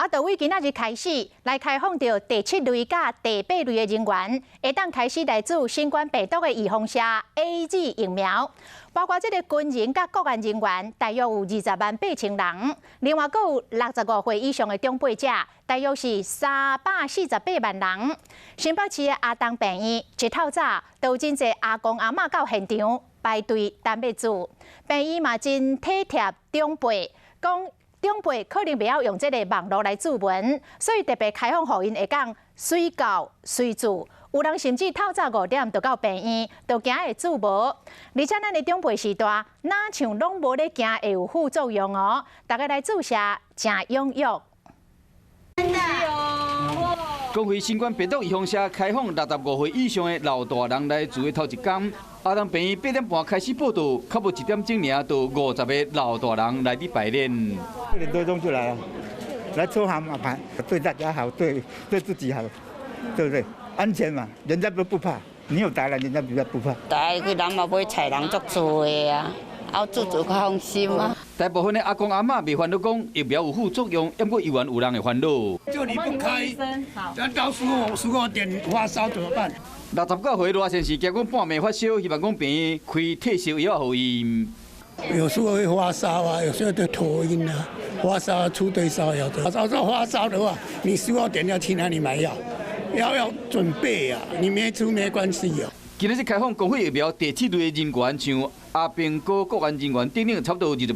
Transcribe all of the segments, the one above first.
就为今仔日开始来开放到第7类甲第8类的人员，会当开始来注新冠病毒的预防射 AZ 疫苗。包括这个军人甲国安人员，大约有20.8万人。另外，阁有65岁以上的长辈者，大约是348万人。新北市的阿东病院一透早，都有真侪阿公阿嬷到现场排队等要注。病院嘛真体贴长辈，讲。长辈可能袂晓用这个网络来注文，所以特别开放互因会讲随教随注。有人甚至透早5点就到病院，就惊会注无。而且咱的长辈时代，哪像拢无咧惊会有副作用哦。大家来注射，真踊跃。讲回新冠病毒预防射开放65岁以上的老大人来注的头一天，阿东病院8点半开始报道，较无1点钟尔，就50个老大人来伫排练。6点多钟就来了，来抽号码牌，对大家好，对自己好，对不对？安全嘛，人家都不怕，你有打了，人家比较不怕。大个人嘛买菜人足多的啊，注较放心啊。大部分的阿公阿嬷未烦恼讲疫苗有副作用，抑过依然有人会烦恼。就你不开，那到15点发烧怎么办？69岁罗先生惊讲半暝发烧，希望讲病院开退烧药互伊。有时候会发烧啊，有时候就头晕啊，发烧出退烧药的。发烧的话，你15点要去哪里买药？要准备啊，你没出没关系啊。今日是开放公费疫苗第7类的人员，像阿兵哥国安人员等等，差不多20.8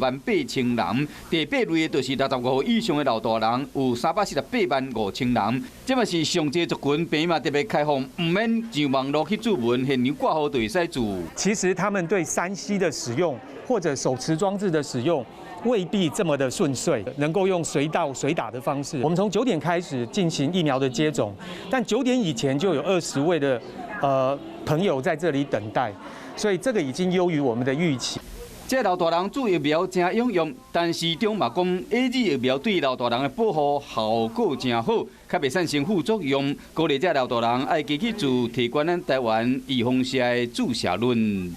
万人。第8类的就是65岁以上的老大人，有348.5万人。这嘛是上济族群，病院嘛特别开放，唔免上网络去注文，现场挂号就会使注。其实他们对3C 的使用或者手持装置的使用未必这么的顺遂，能够用随到随打的方式。我们从9点开始进行疫苗的接种，但9点以前就有20位的朋友在这里等待，所以这个已经优于我们的预期。这老大人注疫苗真有用，但是中嘛讲 AZ 疫苗对老大人的保护效果真好，较袂产生副作用。鼓励这老大人爱加去注，提高咱台湾预防射的注射率。